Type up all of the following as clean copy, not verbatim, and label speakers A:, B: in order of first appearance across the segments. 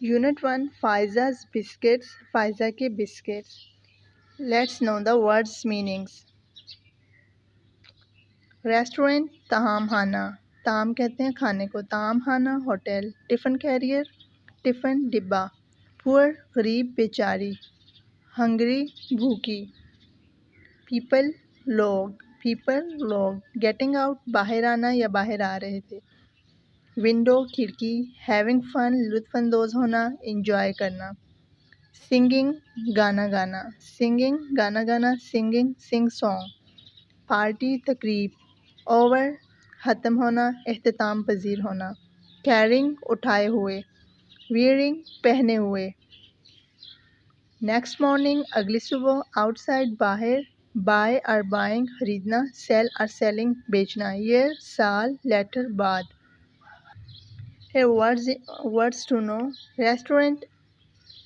A: Unit 1 Faiza's biscuits. Faiza ke biscuits. Let's know the words meanings. Restaurant ताम खाना, ताम कहते हैं खाने को, ताम खाना होटल. टिफ़िन कैरियर, टिफ़िन डिब्बा. पुअर गरीब बेचारी. हंग्री भूखी. पीपल लोग. गेटिंग आउट बाहर आना या बाहर आ रहे थे. विंडो खिड़की. हैविंग फन लुत्फ़अंदोज़ होना, इंजॉय करना. सिंगिंग गाना गाना. सिंगिंग गाना गाना. Singing sing song. पार्टी तकरीब. ओवर ख़त्म होना, इख्तिताम पजीर होना. कैरिंग उठाए हुए. वियरिंग पहने हुए. नेक्स्ट मॉर्निंग अगली सुबह. आउटसाइड बाहर. बाय और बाइंग खरीदना. सेल और सेलिंग बेचना. ईयर साल. लेटर बाद. Here words to know. Restaurant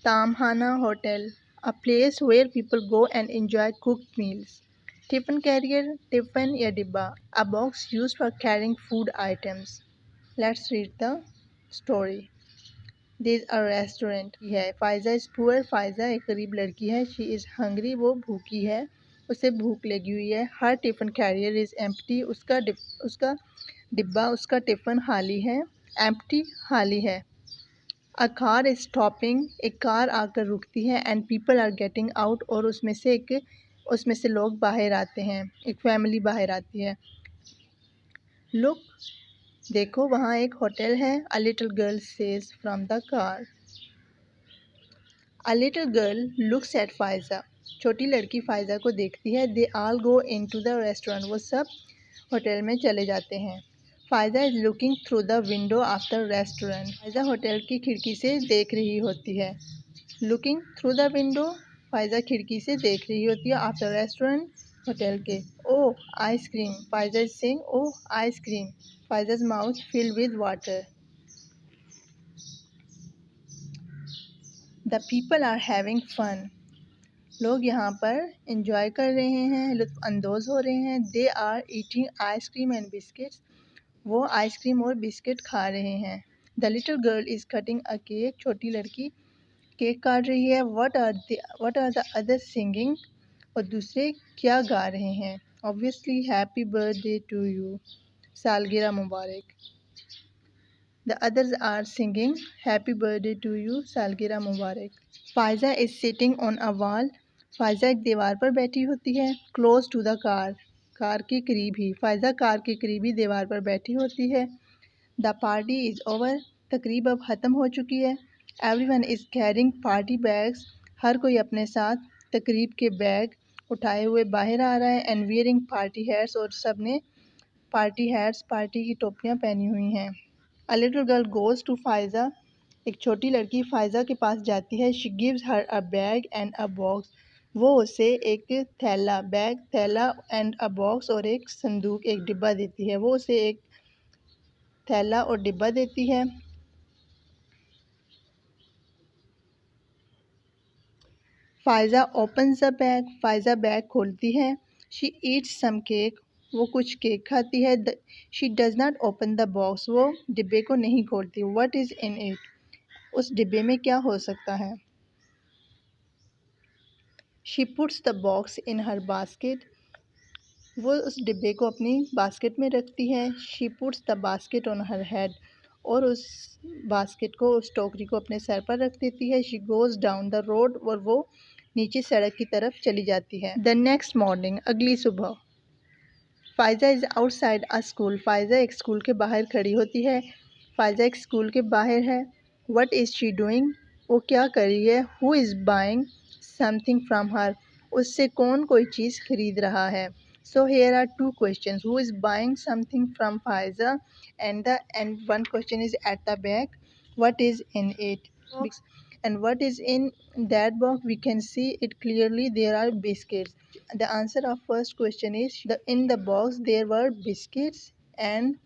A: ताम खाना hotel. A place where people go and enjoy cooked meals. Tiffin carrier tiffin या डिब्बा. A box used for carrying food items. Let's read the story. This is a restaurant है. Pfizer is poor. Pfizer एक गरीब लड़की है. She is hungry. वो भूखी है. उसे भूख लगी हुई है. Her tiffin carrier is empty. उसका डिब्बा उसका टिफ़िन खाली है. Empty खाली है. A car is stopping. एक कार आकर रुकती है. And people are getting out. और उसमें से लोग बाहर आते हैं. एक फैमिली बाहर आती है. Look देखो वहाँ एक होटल है. A little girl says from the car. A little girl looks at Faiza. छोटी लड़की फ़ाइज़ा को देखती है. They all go into the restaurant. वो सब होटल में चले जाते हैं. Faiza is looking through the window of the restaurant. Faiza hotel की खिड़की से देख रही होती है. Looking through the window. Faiza खिड़की से देख रही होती है. आफ्टर रेस्टोरेंट होटल के. Oh ice cream. Faiza is saying oh ice cream. Faiza's mouth filled with water. The people are having fun. लोग यहाँ पर enjoy कर रहे हैं, लुत्फ़ अंदोज़ हो रहे हैं. They are eating ice cream and biscuits. वो आइस क्रीम और बिस्किट खा रहे हैं. The little girl is cutting a cake. छोटी लड़की केक काट रही है. What are the others singing? और दूसरे क्या गा रहे हैं? Obviously happy birthday to you. सालगिरह मुबारक. The others are singing happy birthday to you. सालगिरह मुबारक. Faiza is sitting on a wall. Faiza एक दीवार पर बैठी होती है. Close to the car. Car के करीब ही. फ़ाइज़ा कार के करीब ही दीवार पर बैठी होती है. The party is over. तकरीब अब ख़त्म हो चुकी है. Everyone is carrying party bags. हर कोई अपने साथ तकरीब के बैग उठाए हुए बाहर आ रहा है. And wearing party hats. और सब ने पार्टी हैट्स पार्टी की टोपियाँ पहनी हुई हैं. A little girl goes to Faiza. एक छोटी लड़की फ़ाइज़ा के पास जाती है. She gives her a bag and a box. वो उसे एक थैला and a box और एक संदूक एक डिब्बा देती है. वो उसे एक थैला और डिब्बा देती है. Faiza opens the bag. Faiza bag खोलती है. She eats some cake. वो कुछ केक खाती है. She does not open the box. वो डिब्बे को नहीं खोलती. What is in it? उस डिब्बे में क्या हो सकता है? She puts the box in her basket. वो उस डिब्बे को अपनी बास्केट में रखती है. She puts the basket on her head. और उस बास्केट को उस टोकरी को अपने सर पर रख देती है. She goes down the road. और वो नीचे सड़क की तरफ चली जाती है. The next morning अगली सुबह. Faiza is outside a school. Faiza एक स्कूल के बाहर खड़ी होती है. फ़ाइज़ा एक स्कूल के बाहर है. What is she doing? वो क्या कर रही है? Who is buying something from her? उससे कौन कोई चीज़ खरीद रहा है? So here are two questions. Who is buying something from Faiza? And one question is at the back. What is in it? And what is in that box? We can see it clearly. There are biscuits. The answer of first question is in the box there were biscuits. And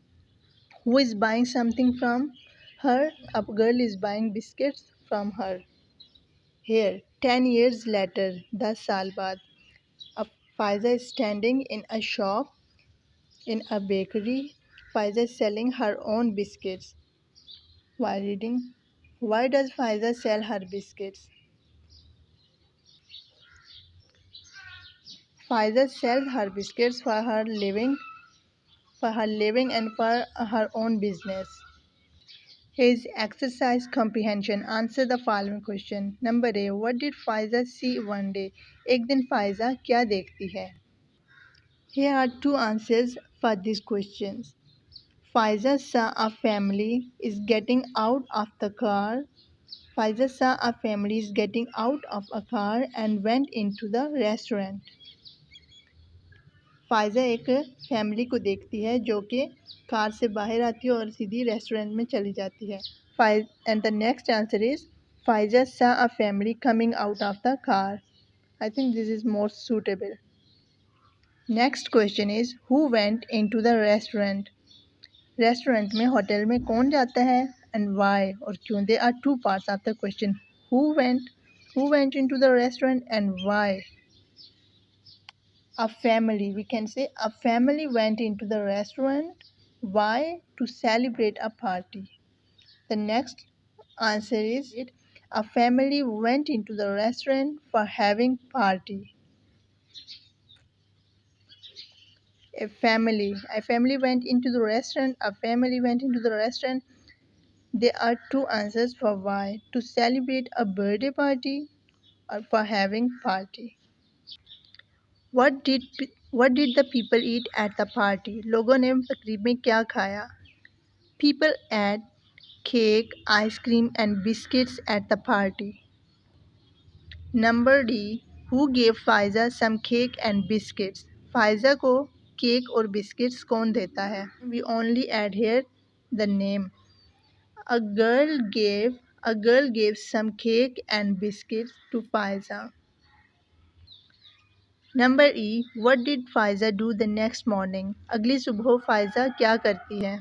A: who is buying something from her? A girl is buying biscuits from her. Here, 10 years later, 10 साल बाद, Faiza is standing in a shop, in a bakery. Faiza is selling her own biscuits while reading Why does Faiza sell her biscuits? Faiza sells her biscuits for her living and for her own business. His exercise comprehension. Answer the following question. Number A. What did Faiza see one day? एक दिन Faiza क्या देखती है? Here are two answers for these questions. Faiza saw a family is getting out of the car. Faiza saw a family is getting out of a car and went into the restaurant. Faiza एक family को देखती है जो कि car से बाहर आती है और सीधी रेस्टोरेंट में चली जाती है. And the next answer is Faiza saw a family coming out of the car. I think this is more suitable. Next question is who went into the restaurant? Restaurant में होटल में कौन जाता है and why और क्यों? There are two parts of the question. Who went into the restaurant and why? A family, we can say a family went into the restaurant. Why? To celebrate a party. The next answer is a family went into the restaurant for having party. A family went into the restaurant. A family went into the restaurant. There are two answers for why: to celebrate a birthday party or for having party. What did what did the people eat at the party? लोगों ने तकरीब में क्या खाया? People ate cake, ice cream and biscuits at the party. Number D. Who gave Faiza some cake and biscuits? Faiza को cake और biscuits कौन देता है? We only add here the name. A girl gave some cake and biscuits to Faiza. Number E. What did Faiza do the next morning? अगली सुबह फ़ायज़ा क्या करती है?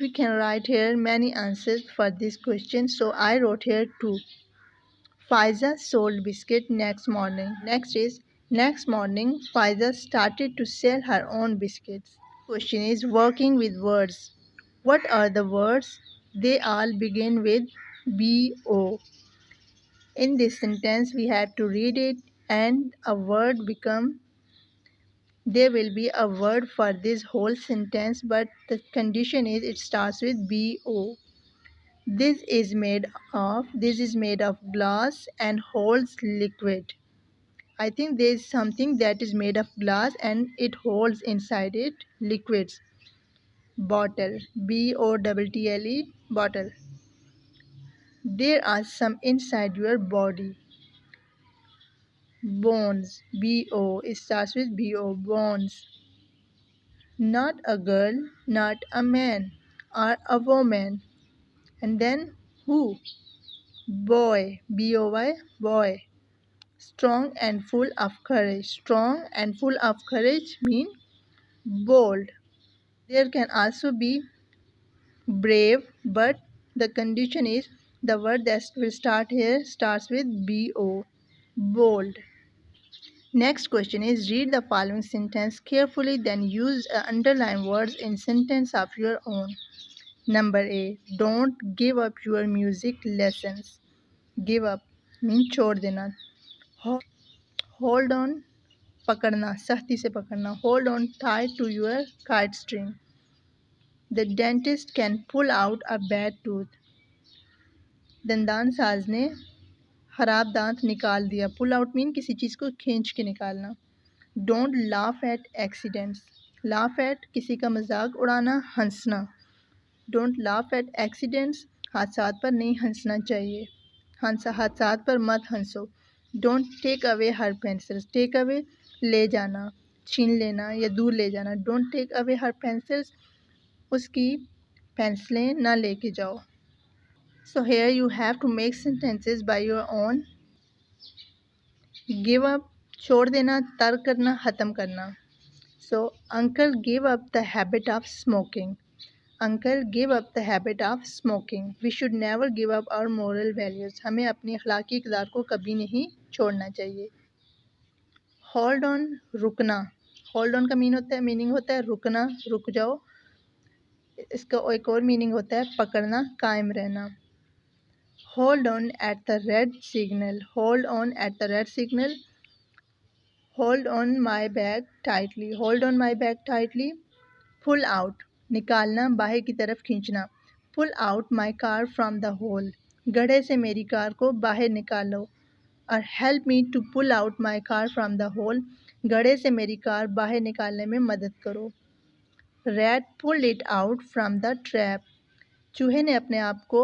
A: We can write here many answers for this question, so I wrote here two. Faiza sold biscuit next morning. Next morning, Faiza started to sell her own biscuits. Question is working with words. What are the words? They all begin with BO. In this sentence, we have to read it and there will be a word for this whole sentence, but the condition is it starts with BO. This is made of glass and holds liquid. I think there is something that is made of glass and it holds inside it liquids. Bottle, BOTTLE, bottle. There are some inside your body. Bones, BO, it starts with BO, bones. Not a girl, not a man, or a woman. And then who? Boy, BOY, boy. Strong and full of courage. Strong and full of courage mean bold. There can also be brave, but the condition is the word that will start here starts with BO. Bold. Next question is read the following sentence carefully, then use underline words in sentence of your own. Number A. Don't give up your music lessons. Give up means छोड़ देना. Hold on, पकड़ना, सख्ती से पकड़ना. Hold on tight to your kite string. The dentist can pull out a bad tooth. दंदान साज ने खराब दांत निकाल दिया. Pull out mean किसी चीज़ को खींच के निकालना. Don't laugh at accidents. Laugh at किसी का मजाक उड़ाना, हंसना. Don't laugh at accidents. हादसात पर नहीं हंसना चाहिए. हादसात पर मत हंसो. Don't take away her pencils. Take away ले जाना, छीन लेना या दूर ले जाना. Don't take away her pencils. उसकी पेंसिलें ना लेके जाओ. So here you have to make sentences by your own. Give up, छोड़ देना, तर्क करना, ख़त्म करना. So uncle gave up the habit of smoking. Uncle gave up the habit of smoking. We should never give up our moral values. हमें अपनी अखलाकी इक़दार को कभी नहीं छोड़ना चाहिए. Hold on, रुकना. Hold on का मीनिंग होता है रुकना, रुक जाओ. اس کا ایک اور میننگ ہوتا ہے پکڑنا، قائم رہنا. Hold on at the red signal. Hold on at the red signal. Hold on my bag tightly. Hold on my bag tightly. Pull out نکالنا، باہر کی طرف کھینچنا. Pull out my car from the hole. گڑھے سے میری car کو باہر نکالو. اور help me to pull out my car from the hole. گڑھے سے میری کار باہر نکالنے میں مدد کرو. Rate pulled it out from the trap. چوہے نے اپنے آپ کو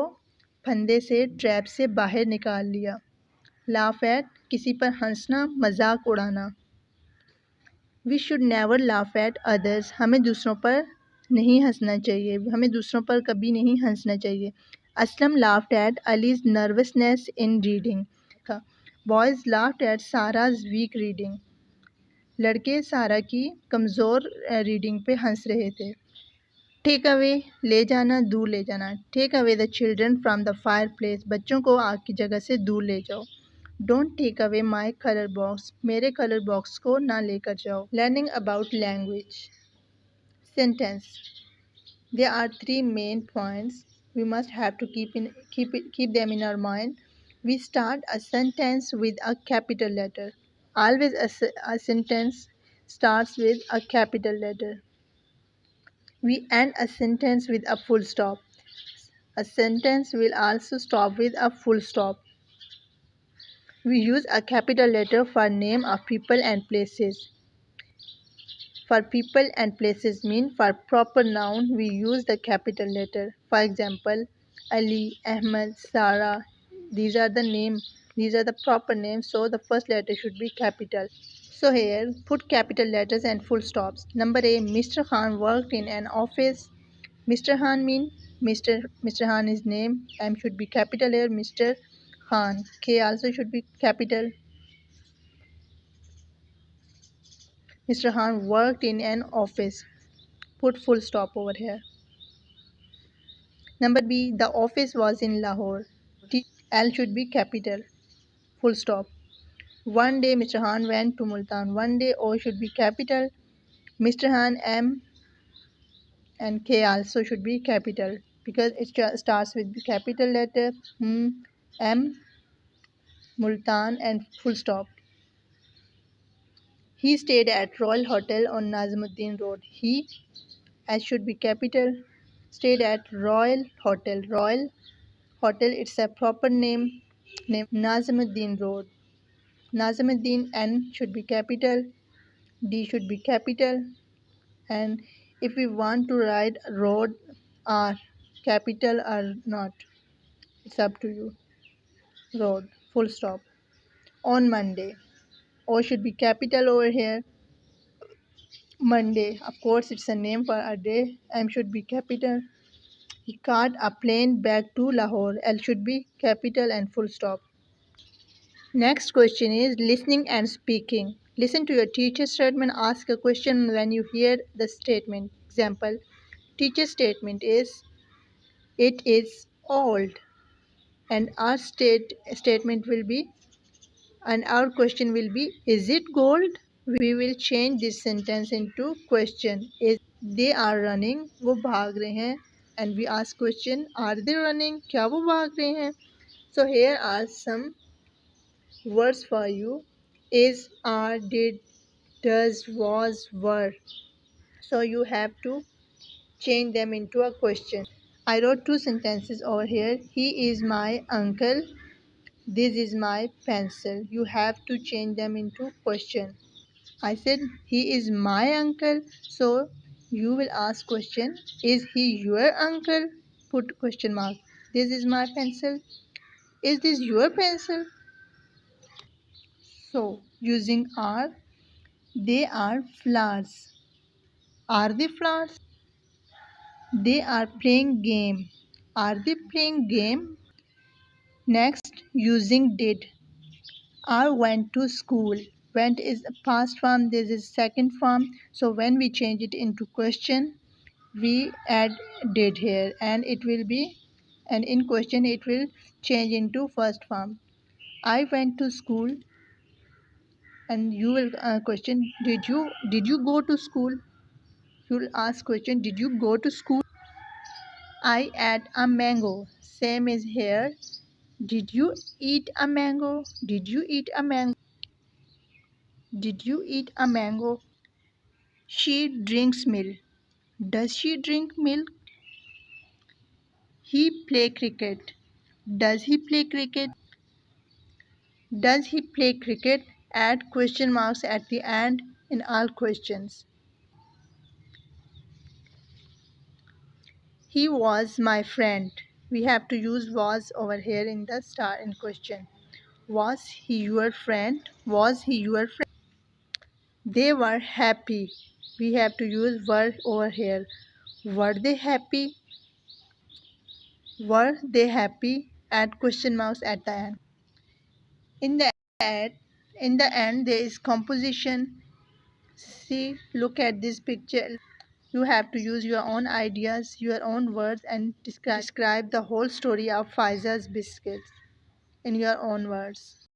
A: پھندے سے، ٹریپ سے باہر نکال لیا. لاف ایٹ کسی پر ہنسنا، مذاق اڑانا. We should never laugh at others. ہمیں دوسروں پر نہیں ہنسنا چاہیے، ہمیں دوسروں پر کبھی نہیں ہنسنا چاہیے. Aslam laughed at Ali's nervousness in reading. Boys laughed at Sara's weak reading. لڑکے سارا کی کمزور ریڈنگ پہ ہنس رہے تھے. ٹیک اوے لے جانا، دور لے جانا. Take away the children from the fireplace. بچوں کو آگ کی جگہ سے دور لے جاؤ. Don't take away my colour box. میرے کلر باکس کو نہ لے کر جاؤ. Learning about language. Sentence. There are three main points we must have to keep them in our mind. We start a sentence with a capital letter. Always a sentence starts with a capital letter. We end a sentence with a full stop. A sentence will also stop with a full stop. We use a capital letter for name of people and places. For people and places mean for proper noun we use the capital letter. For example, Ali, Ahmed, Sarah. These are the proper names, so the first letter should be capital. So here put capital letters and full stops. Number A, Mr. Khan worked in an office. Mr. Khan mean Mr. Khan is name. M should be capital here. Mr. Khan. K also should be capital. Mr. Khan worked in an office. Put full stop over here. Number B, the office was in Lahore. L should be capital. Full stop. One day Mr. Khan went to Multan. One day O should be capital. Mr. Khan, M and K also should be capital because it starts with the capital letter. M, Multan and full stop. He stayed at Royal Hotel on Nazimuddin Road. He, S should be capital, stayed at Royal Hotel. Royal Hotel, it's a proper name. Nazimuddin Road. Nazimuddin, N should be capital. D should be capital. And if we want to write road R, capital or not, it's up to you. Road, full stop. On Monday. O should be capital over here. Monday, of course, it's a name for a day. M should be capital. He caught a plane back to Lahore. L should be capital and full stop. Next question is listening and speaking. Listen to your teacher's statement. Ask a question when you hear the statement. Example, teacher's statement is, it is old. And our statement will be, and our question will be, is it gold? We will change this sentence into question. Is they are running, وہ بھاگ رہے ہیں. And we ask question, are they running? کیا وہ بھاگ رہے ہیں? So here are some words for you. Is, are, did, does, was, were. So you have to change them into a question. I wrote two sentences over here. He is my uncle. This is my pencil. You have to change them into question. I said he is my uncle, so you will ask question, is he your uncle? Put question mark. This is my pencil. Is this your pencil? So using are, they are flowers. Are they flowers? They are playing game. Are they playing game? Next, using did. I went to school. Went is past form, this is second form. So when we change it into question, we add did here and it will be, and in question it will change into first form. I went to school and you will question, did you go to school? You will ask question, did you go to school? I ate a mango. Same is here. Did you eat a mango? Did you eat a mango? Did you eat a mango? She drinks milk. Does she drink milk? He play cricket. Does he play cricket? Does he play cricket? Add question marks at the end in all questions. He was my friend. We have to use was over here in the star in question. Was he your friend? Was he your friend? They were happy. We have to use were over here. Were they happy? Were they happy? Add question marks at the end. In the end, there is composition. See, look at this picture. You have to use your own ideas, your own words, and describe the whole story of Faiza's biscuits in your own words.